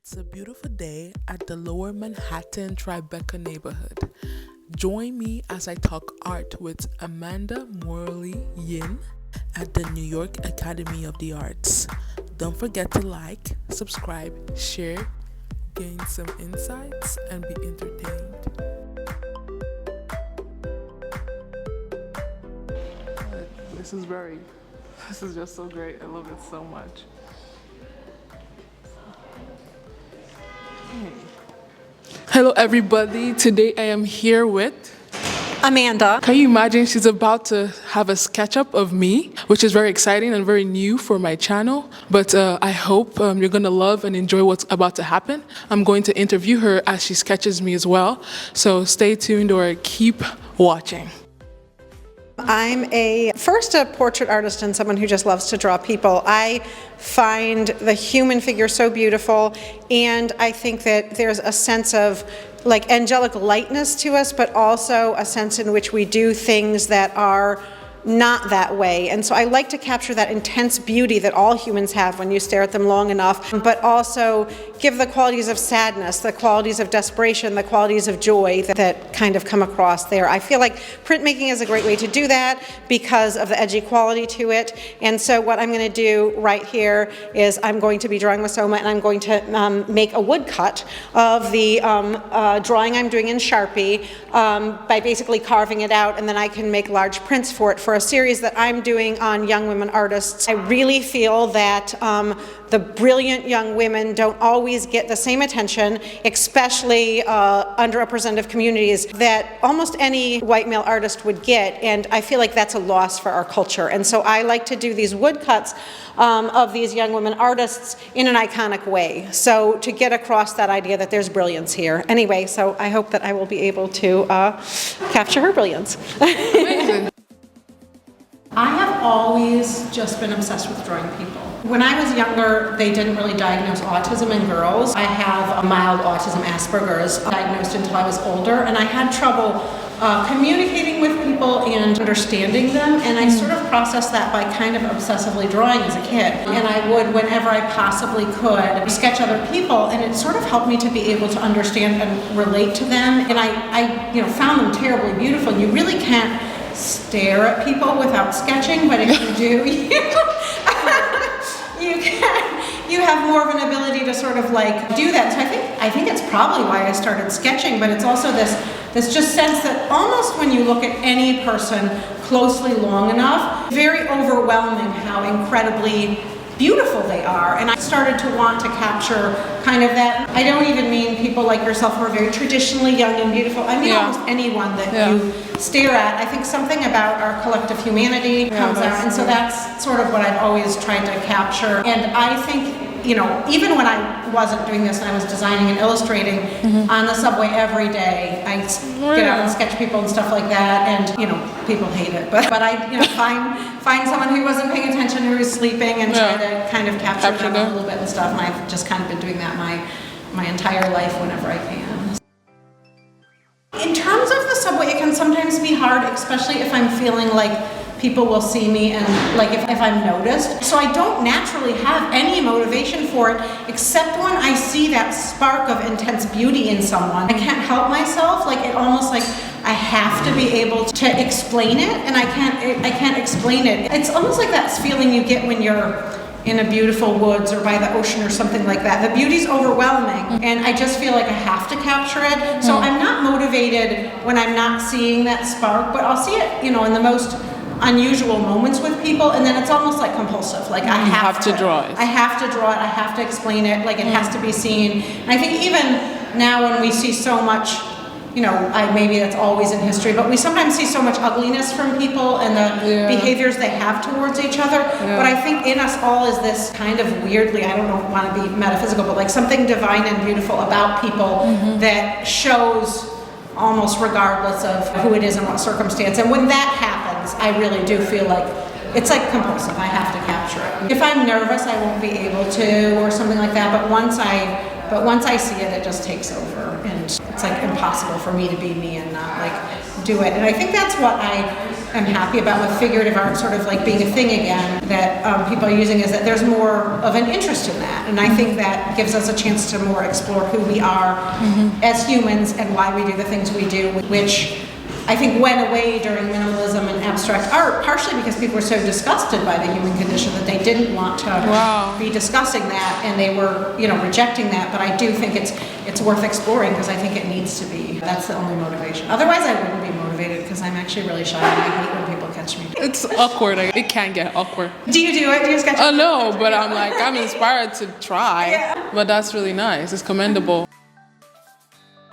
It's a beautiful day at the Lower Manhattan Tribeca neighborhood. Join me as I talk art with Amanda Morley Yin at the New York Academy of the Arts. Don't forget to like, subscribe, share, gain some insights, and be entertained. This is just so great. I love it so much. Hello everybody, today I am here with Amanda. Can you imagine she's about to have a sketch-up of me, which is very exciting and very new for my channel, but I hope you're going to love and enjoy what's about to happen. I'm going to interview her as she sketches me as well, so stay tuned or keep watching. I'm first a portrait artist and someone who just loves to draw people. I find the human figure so beautiful, and I think that there's a sense of like angelic lightness to us, but also a sense in which we do things that are not that way. And so I like to capture that intense beauty that all humans have when you stare at them long enough, but also give the qualities of sadness, the qualities of desperation, the qualities of joy that kind of come across there. I feel like printmaking is a great way to do that because of the edgy quality to it. And so what I'm going to do right here is I'm going to be drawing with Soma, and I'm going to make a woodcut of the drawing I'm doing in Sharpie by basically carving it out, and then I can make large prints for it for a series that I'm doing on young women artists. I really feel that the brilliant young women don't always get the same attention, especially underrepresented communities, that almost any white male artist would get, and I feel like that's a loss for our culture. And so I like to do these woodcuts of these young women artists in an iconic way, so to get across that idea that there's brilliance here. Anyway, so I hope that I will be able to capture her brilliance. Amazing. I have always just been obsessed with drawing people. When I was younger, they didn't really diagnose autism in girls. I have a mild autism, Asperger's, diagnosed until I was older, and I had trouble communicating with people and understanding them, and I sort of processed that by kind of obsessively drawing as a kid. And I would, whenever I possibly could, sketch other people, and it sort of helped me to be able to understand and relate to them. And I found them terribly beautiful. You really can't stare at people without sketching, but if you do, you have more of an ability to sort of like do that. So I think it's probably why I started sketching, but it's also this just sense that almost when you look at any person closely long enough, very overwhelming how incredibly beautiful they are. And I started to want to capture kind of that. I don't even mean people like yourself who are very traditionally young and beautiful. I mean almost anyone that you stare at. I think something about our collective humanity comes out, and so that's sort of what I've always tried to capture. And I think, even when I wasn't doing this and I was designing and illustrating on the subway every day, I get out and sketch people and stuff like that, and people hate it, but I find someone who wasn't paying attention, who was sleeping, and try to kind of capture them a little bit and stuff. And I've just kind of been doing that my entire life whenever I can. In terms of the subway, it can sometimes be hard, especially if I'm feeling like people will see me and like if I'm noticed. So I don't naturally have any motivation for it, except when I see that spark of intense beauty in someone. I can't help myself, like it almost like I have to be able to explain it, and I can't explain it. It's almost like that feeling you get when you're in a beautiful woods or by the ocean or something like that. The beauty's overwhelming, and I just feel like I have to capture it. So I'm not motivated when I'm not seeing that spark, but I'll see it, in the most unusual moments with people, and then it's almost like compulsive. Like I have to draw it. I have to draw it. I have to explain it. Like it has to be seen. And I think even now when we see so much, maybe that's always in history, but we sometimes see so much ugliness from people and the behaviors they have towards each other. But I think in us all is this kind of weirdly, I don't want to be metaphysical, but like something divine and beautiful about people that shows almost regardless of who it is and what circumstance. And when that happens, I really do feel like it's like compulsive. I have to capture it. If I'm nervous, I won't be able to, or something like that. But once I but once I see it, it just takes over, and it's like impossible for me to be me and not like do it. And I think that's what I am happy about with figurative art sort of like being a thing again, that people are using, is that there's more of an interest in that. And I think that gives us a chance to more explore who we are as humans and why we do the things we do, which I think went away during minimalism and abstract art, partially because people were so disgusted by the human condition that they didn't want to be discussing that, and they were, rejecting that. But I do think it's worth exploring, because I think it needs to be. That's the only motivation. Otherwise, I wouldn't be motivated, because I'm actually really shy and I hate when people catch me. It's awkward. It can get awkward. Do you do it? Do you sketch? Oh no, but I'm inspired to try. Yeah. But that's really nice. It's commendable.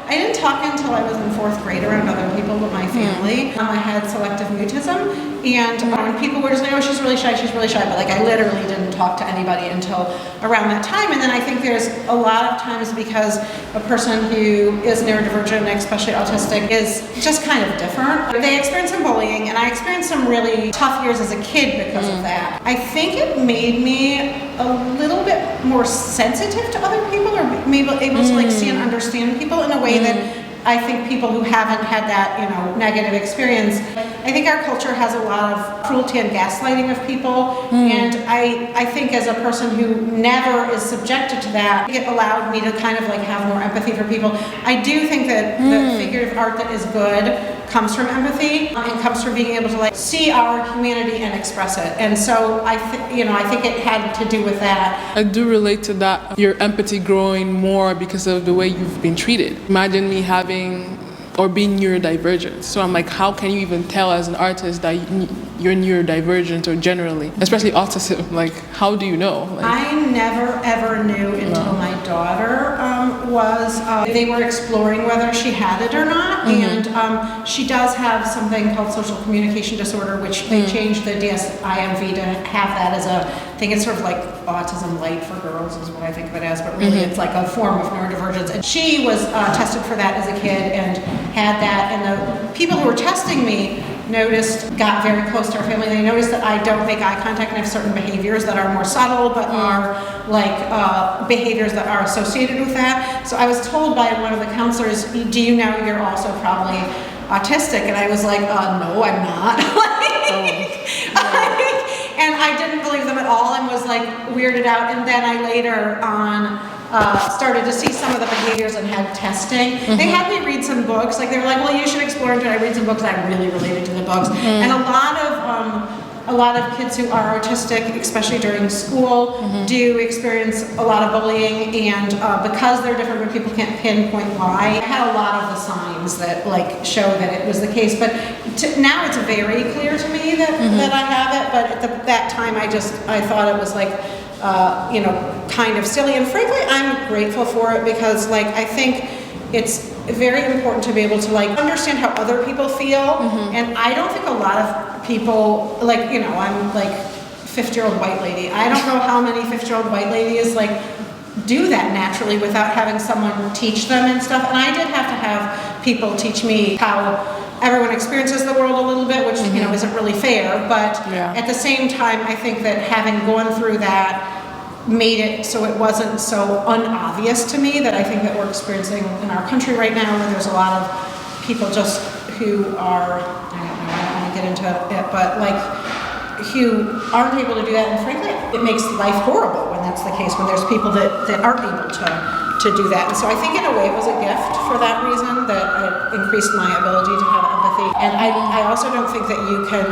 I didn't talk until I was in 4th grade around other people but my family. I had selective mutism, and when people were just like, oh, she's really shy, but like I literally didn't talk to anybody until around that time. And then I think there's a lot of times, because a person who is neurodivergent, especially autistic, is just kind of different. They experience some bullying, and I experienced some really tough years as a kid because of that. I think it made me a little bit more sensitive to other people, or maybe able to like see and understand people in a way that I think people who haven't had that, negative experience, I think our culture has a lot of cruelty and gaslighting of people, and I think as a person who never is subjected to that, it allowed me to kind of like have more empathy for people. I do think that the figurative art that is good comes from empathy and comes from being able to like see our humanity and express it. And so I think it had to do with that. I do relate to that. Your empathy growing more because of the way you've been treated. Imagine me having or being neurodivergent. So I'm like, how can you even tell as an artist that you're neurodivergent, or generally, especially autism? Like, how do you know? Like, I never ever knew until my daughter they were exploring whether she had it or not, and she does have something called social communication disorder, which they changed the DSM-V to have that as a thing. It's sort of like autism light for girls is what I think of it as, but really it's like a form of neurodivergence. And she was tested for that as a kid and had that, and the people who were testing me got very close to our family. They noticed that I don't make eye contact and have certain behaviors that are more subtle, but are like behaviors that are associated with that. So I was told by one of the counselors, do you know you're also probably autistic? And I was like, no, I'm not. And I didn't believe them at all and was like weirded out. And then I later on started to see some of the behaviors and had testing. They had me read some books. Like they were like, well, you should explore into it. I read some books that really related to the books. And a lot of kids who are autistic, especially during school, do experience a lot of bullying, and because they're different, but people can't pinpoint why. I had a lot of the signs that like show that it was the case, but now it's very clear to me that I have it. But at that time, I thought it was like kind of silly, and frankly, I'm grateful for it, because like I think it's very important to be able to like understand how other people feel, and I don't think a lot of people I'm like 50-year-old white lady. I don't know how many 50-year-old white ladies like do that naturally without having someone teach them and stuff. And I did have to have people teach me how everyone experiences the world a little bit, which isn't really fair. But at the same time, I think that having gone through that made it so it wasn't so unobvious to me that I think that we're experiencing in our country right now, where there's a lot of people just who are, I don't want to get into it, but like who aren't able to do that. And frankly, it makes life horrible when that's the case, when there's people that aren't able to do that. And so I think in a way it was a gift for that reason, that it increased my ability to have empathy. And I also don't think that you can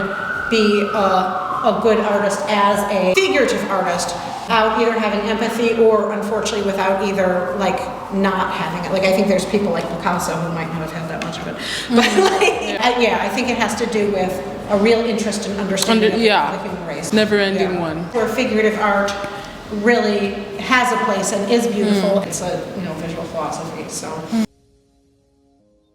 be a good artist as a figurative artist without either having empathy or, unfortunately, without either like not having it. Like I think there's people like Picasso who might not have had that much of it, but I think it has to do with a real interest in understanding the human race. Never-ending one. Where figurative art really has a place and is beautiful. It's a visual philosophy. So.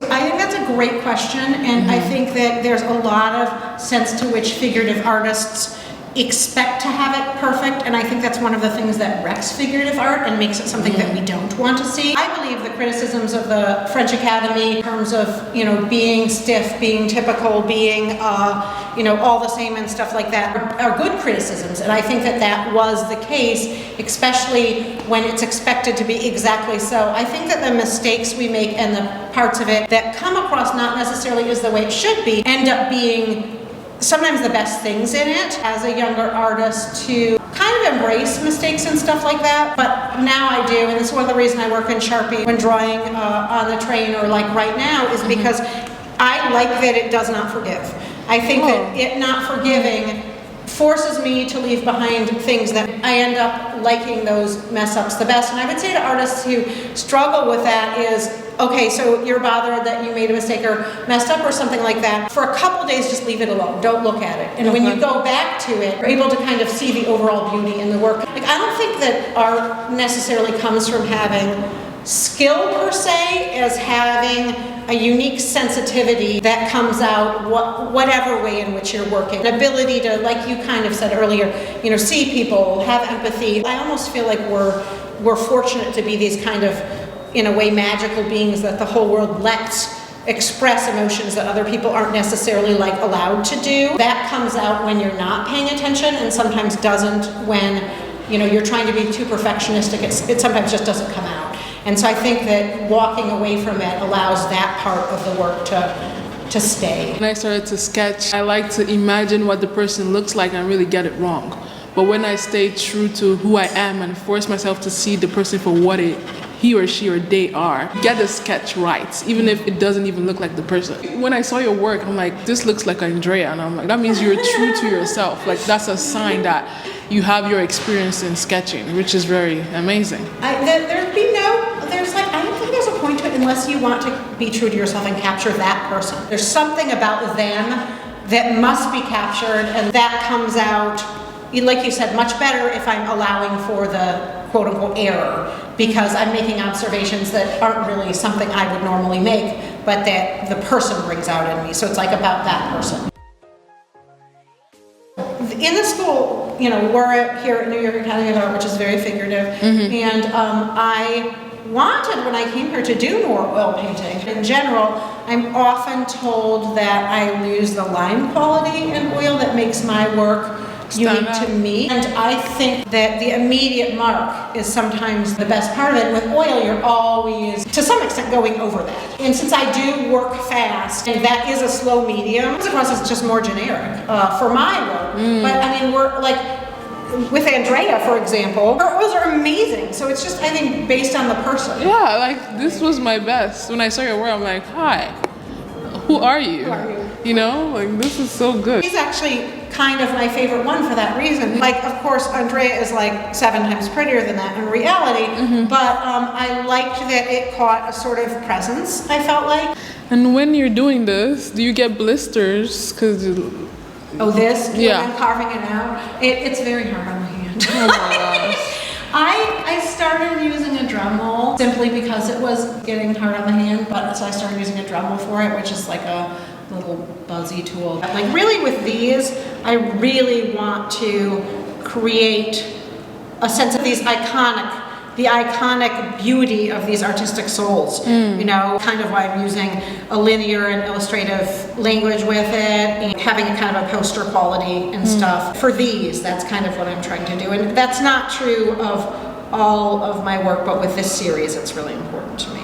I think that's a great question, and I think that there's a lot of sense to which figurative artists expect to have it perfect, and I think that's one of the things that wrecks figurative art and makes it something that we don't want to see. I believe the criticisms of the French Academy in terms of, being stiff, being typical, being, all the same and stuff like that are good criticisms, and I think that was the case, especially when it's expected to be exactly so. I think that the mistakes we make and the parts of it that come across not necessarily as the way it should be end up being sometimes the best things in it as a younger artist, to kind of embrace mistakes and stuff like that. But now I do, and this is one of the reasons I work in Sharpie when drawing on the train or like right now, is because I like that it does not forgive. I think that it not forgiving forces me to leave behind things that I end up liking those mess ups the best. And I would say to artists who struggle with that is, okay, so you're bothered that you made a mistake or messed up or something like that. For a couple days, just leave it alone. Don't look at it. And when you go back to it, you're able to kind of see the overall beauty in the work. Like, I don't think that art necessarily comes from having skill per se, as having a unique sensitivity that comes out whatever way in which you're working. An ability to, like you kind of said earlier, see people, have empathy. I almost feel like we're fortunate to be these kind of, in a way, magical beings that the whole world lets express emotions that other people aren't necessarily allowed to do. That comes out when you're not paying attention, and sometimes doesn't when you're trying to be too perfectionistic. It sometimes just doesn't come out. And so I think that walking away from it allows that part of the work to stay. When I started to sketch, I like to imagine what the person looks like and really get it wrong. But when I stay true to who I am and force myself to see the person for what he or she or they are, get the sketch right, even if it doesn't even look like the person. When I saw your work, I'm like, this looks like Andrea, and I'm like, that means you're true to yourself. Like, that's a sign that you have your experience in sketching, which is very amazing. I don't think there's a point to it unless you want to be true to yourself and capture that person. There's something about them that must be captured, and that comes out, like you said, much better if I'm allowing for the quote-unquote error, because I'm making observations that aren't really something I would normally make, but that the person brings out in me. So it's like about that person. In the school, we're here at New York Academy of Art, which is very figurative, and I wanted, when I came here, to do more oil painting. In general, I'm often told that I lose the line quality in oil that makes my work unique to me. And I think that the immediate mark is sometimes the best part of it. With oil, you're always, to some extent, going over that. And since I do work fast, and that is a slow medium, it comes across as just more generic for my work. But I mean, we're like, with Andrea, for example, her oils are amazing. So it's just, I think, based on the person. Yeah, like, this was my best. When I saw your work, I'm like, hi, who are you? Who are you? This is so good. She's actually kind of my favorite one for that reason. Like, of course, Andrea is like 7 times prettier than that in reality, but I liked that it caught a sort of presence, I felt like. And when you're doing this, do you get blisters? I'm carving it out. It's very hard on the hand. Oh my gosh. I started using a Dremel simply because it was getting hard on the hand, so I started using a Dremel for it, which is like a little buzzy tool. Like, really with these, I really want to create a sense of the iconic beauty of these artistic souls. Kind of why I'm using a linear and illustrative language with it, and having a kind of a poster quality and stuff. For these, that's kind of what I'm trying to do. And that's not true of all of my work, but with this series, it's really important to me.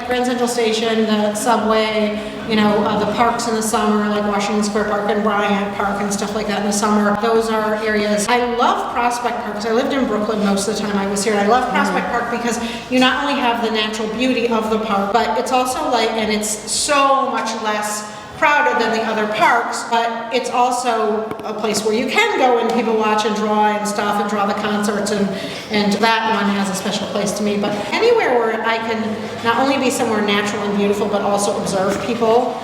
Grand Central Station, the subway, the parks in the summer, like Washington Square Park and Bryant Park and stuff like that in the summer. Those are areas. I love Prospect Park because I lived in Brooklyn most of the time I was here. And I love Prospect Park because you not only have the natural beauty of the park, but it's also and it's so much less crowded than the other parks, but it's also a place where you can go and people watch and draw and stuff and draw the concerts, and that one has a special place to me. But anywhere where I can not only be somewhere natural and beautiful, but also observe people.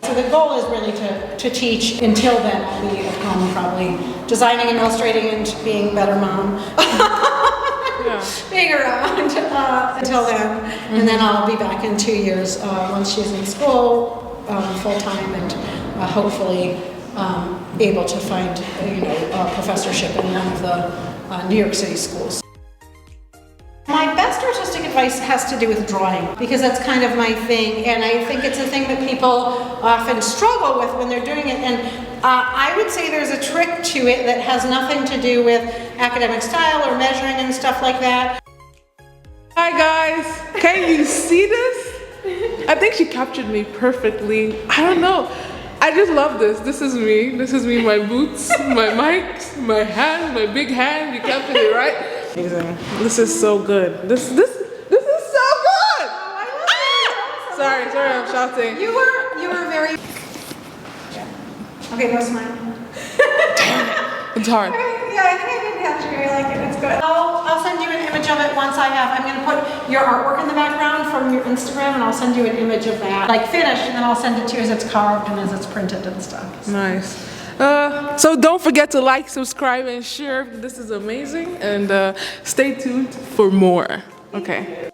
So the goal is really to teach. Until then, I'll be at home probably designing and illustrating and being a better mom. Being around until then, and then I'll be back in 2 years once she's in school full time, and hopefully able to find, a professorship in one of the New York City schools. My best artistic advice has to do with drawing, because that's kind of my thing, and I think it's a thing that people often struggle with when they're doing it, and I would say there's a trick to it that has nothing to do with academic style or measuring and stuff like that. Hi guys, can you see this? I think she captured me perfectly. I don't know. I just love this. This is me. This is me, my boots, my mic, my hand, my big hand. You captured it right. Amazing. This is so good. This is so good. Oh, I love it. Sorry, I'm shouting. You were very. Yeah. Okay, go smile. It's hard. Yeah, I think I did capture you. I like it. It's good. I'll send you an image of it once I have. I'm going to put your artwork in the background from your Instagram, and I'll send you an image of that, like finished, and then I'll send it to you as it's carved and as it's printed and stuff. Nice. So don't forget to like, subscribe, and share. This is amazing, and stay tuned for more. Okay.